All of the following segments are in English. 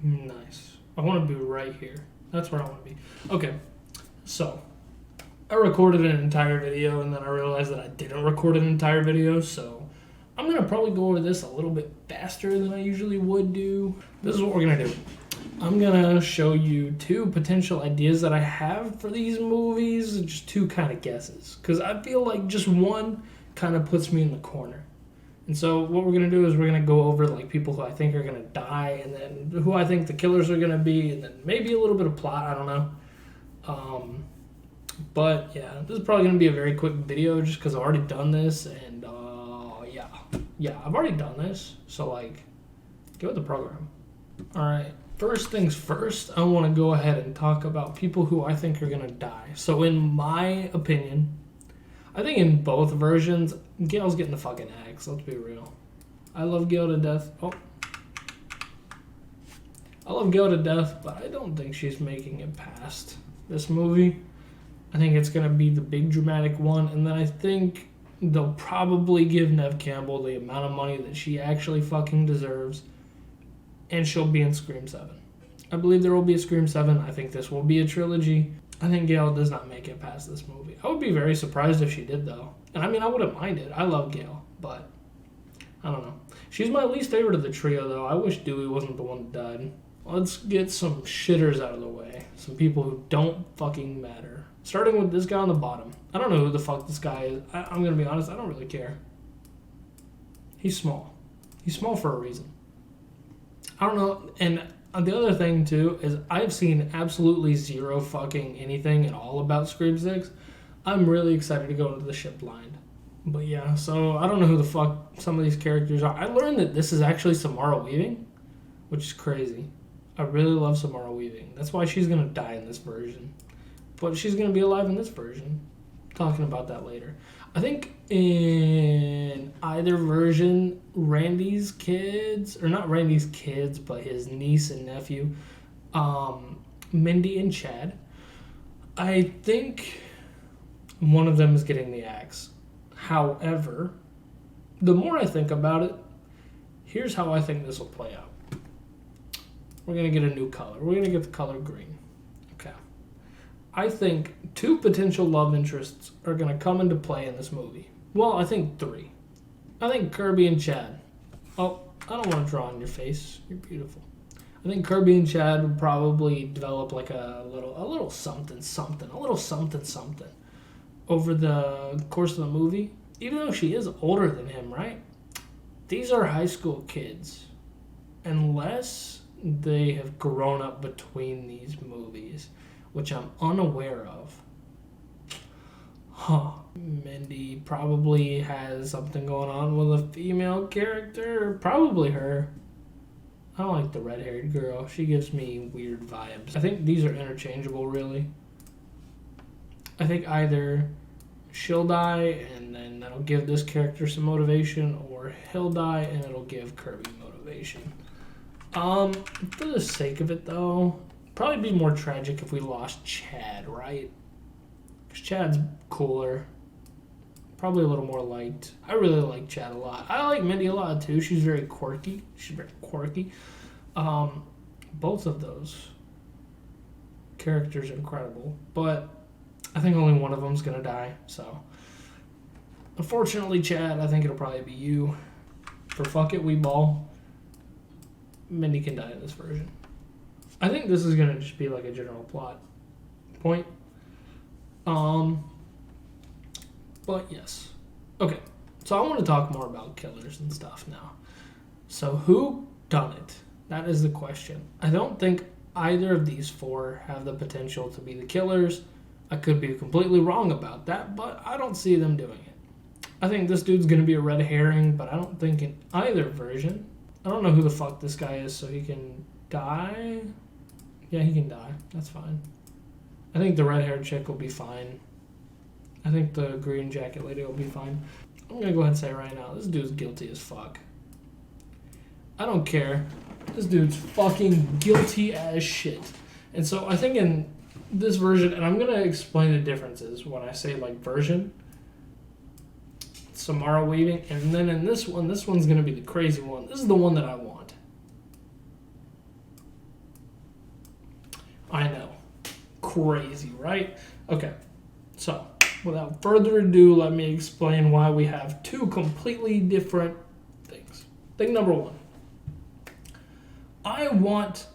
Nice. I want to be right here. That's where I want to be. Okay, so I recorded an entire video and then I realized that I didn't record an entire video, so I'm going to probably go over this a little bit faster than I usually would do. This is what we're going to do. I'm going to show you two potential ideas that I have for these movies, just two kind of guesses, because I feel like just one kind of puts me in the corner. And so what we're going to do is we're going to go over like people who I think are going to die and then who I think the killers are going to be and then maybe a little bit of plot, I don't know. But yeah, this is probably going to be a very quick video just because I've already done this and yeah, I've already done this. So like, get with the program. All right, first things first, I want to go ahead and talk about people who I think are going to die. So in my opinion, I think in both versions, Gail's getting the fucking axe. Let's be real. I love Gail to death. I love Gail to death, but I don't think she's making it past this movie. I think it's going to be the big dramatic one, and then I think they'll probably give Neve Campbell the amount of money that she actually fucking deserves, and she'll be in Scream 7. I believe there will be a Scream 7. I think this will be a trilogy. I think Gail does not make it past this movie. I would be very surprised if she did, though. And I mean, I wouldn't mind it. I love Gail, but I don't know. She's my least favorite of the trio, though. I wish Dewey wasn't the one that died. Let's get some shitters out of the way. Some people who don't fucking matter. Starting with this guy on the bottom. I don't know who the fuck this guy is. I'm going to be honest, I don't really care. He's small. He's small for a reason. I don't know, and the other thing, too, is I've seen absolutely zero fucking anything at all about Scream 6. I'm really excited to go into the ship blind. But yeah, so I don't know who the fuck some of these characters are. I learned that this is actually Samara Weaving, which is crazy. I really love Samara Weaving. That's why she's going to die in this version. But she's going to be alive in this version. Talking about that later. I think in either version, Randy's kids, or not Randy's kids, but his niece and nephew, Mindy and Chad, I think one of them is getting the axe. However, the more I think about it, here's how I think this will play out. We're going to get a new color. We're going to get the color green. Okay. I think two potential love interests are going to come into play in this movie. Well, I think three. I think Kirby and Chad. Oh, I don't want to draw on your face. You're beautiful. I think Kirby and Chad would probably develop like a little something over the course of the movie. Even though she is older than him, right? These are high school kids. Unless they have grown up between these movies, which I'm unaware of. Mindy probably has something going on with a female character. Probably her. I don't like the red-haired girl. She gives me weird vibes. I think these are interchangeable, really. I think either she'll die and then that'll give this character some motivation, or he'll die and it'll give Kirby motivation. For the sake of it, though, probably be more tragic if we lost Chad, right? Because Chad's cooler. Probably a little more liked. I really like Chad a lot. I like Mindy a lot, too. She's very quirky. Both of those characters are incredible. But I think only one of them's going to die. So, unfortunately, Chad, I think it'll probably be you. For Fuck It, We Ball. Mindy can die in this version. I think this is going to just be like a general plot point. But yes. Okay, so I want to talk more about killers and stuff now. So who done it? That is the question. I don't think either of these four have the potential to be the killers. I could be completely wrong about that, but I don't see them doing it. I think this dude's going to be a red herring, but I don't think in either version. I don't know who the fuck this guy is, so he can die. Yeah, he can die. That's fine. I think the red-haired chick will be fine. I think the green jacket lady will be fine. I'm going to go ahead and say right now, this dude's guilty as fuck. I don't care. This dude's fucking guilty as shit. And so I think in this version, and I'm going to explain the differences when I say like version, Samara Weaving, and then in this one's going to be the crazy one. This is the one that I want. crazy, right? Okay, so without further ado, let me explain why we have two completely different things. Thing number one, I want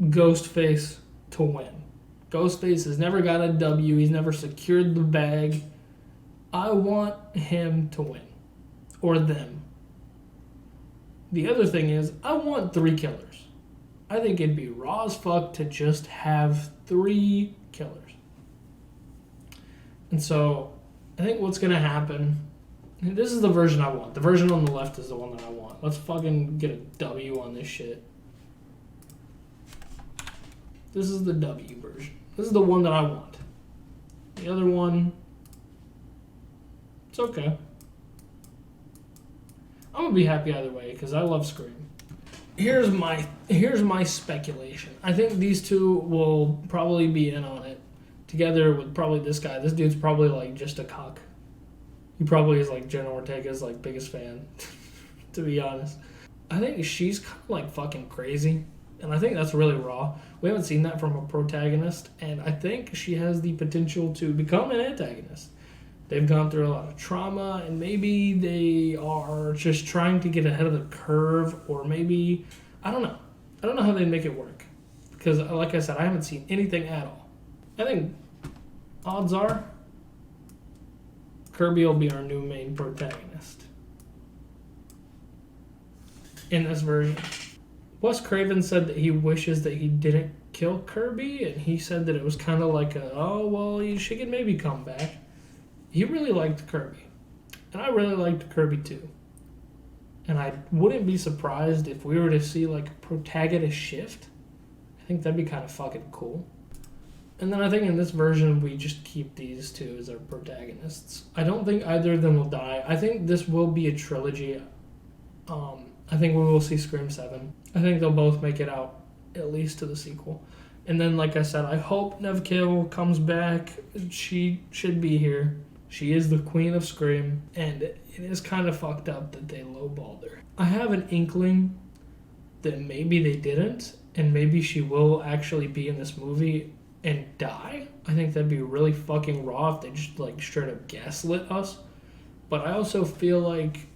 Ghostface to win. Ghostface has never got a W. He's never secured the bag. I want him to win. Or them. The other thing is, I want 3 killers. I think it'd be raw as fuck to just have 3 killers. And so, I think what's going to happen... This is the version I want. The version on the left is the one that I want. Let's fucking get a W on this shit. This is the W version. This is the one that I want. The other one, it's okay. I'm gonna be happy either way because I love Scream. Here's my speculation. I think these two will probably be in on it together with probably this guy. This dude's probably like just a cock. He probably is like Jenna Ortega's like biggest fan, to be honest. I think she's kind of like fucking crazy. And I think that's really raw. We haven't seen that from a protagonist, and I think she has the potential to become an antagonist. They've gone through a lot of trauma, and maybe they are just trying to get ahead of the curve, or maybe, I don't know. I don't know how they make it work. Because, like I said, I haven't seen anything at all. I think odds are Kirby will be our new main protagonist in this version. Wes Craven said that he wishes that he didn't kill Kirby, and he said that it was kind of like she could maybe come back. He really liked Kirby, and I really liked Kirby too. And I wouldn't be surprised if we were to see like a protagonist shift. I think that'd be kind of fucking cool. And then I think in this version we just keep these two as our protagonists. I don't think either of them will die. I think this will be a trilogy. I think we will see Scream 7. I think they'll both make it out, at least to the sequel. And then, like I said, I hope Neve Campbell comes back. She should be here. She is the queen of Scream, and it is kind of fucked up that they lowballed her. I have an inkling that maybe they didn't, and maybe she will actually be in this movie and die. I think that'd be really fucking raw if they just, like, straight up gaslit us. But I also feel like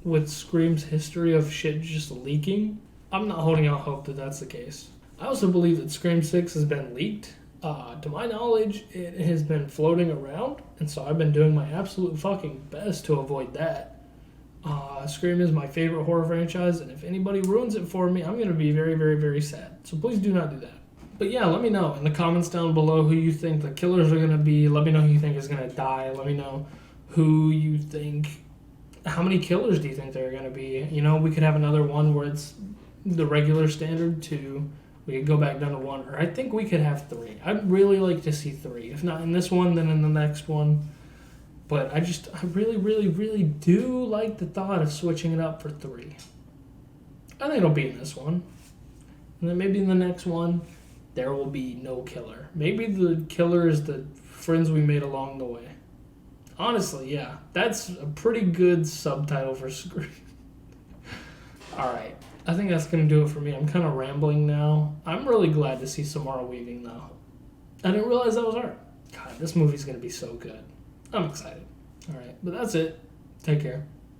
with Scream's history of shit just leaking, I'm not holding out hope that that's the case. I also believe that Scream 6 has been leaked. To my knowledge, it has been floating around, and so I've been doing my absolute fucking best to avoid that. Scream is my favorite horror franchise, and if anybody ruins it for me, I'm going to be very, very, very sad. So please do not do that. But yeah, let me know in the comments down below who you think the killers are going to be. Let me know who you think is going to die. Let me know who you think... How many killers do you think there are going to be? You know, we could have another one where it's the regular standard 2. We could go back down to 1. Or I think we could have 3. I'd really like to see 3. If not in this one, then in the next one. But I really, really, really do like the thought of switching it up for 3. I think it'll be in this one. And then maybe in the next one, there will be no killer. Maybe the killer is the friends we made along the way. Honestly, yeah. That's a pretty good subtitle for Scream. Alright. I think that's going to do it for me. I'm kind of rambling now. I'm really glad to see Samara Weaving, though. I didn't realize that was her. God, this movie's going to be so good. I'm excited. Alright, but that's it. Take care.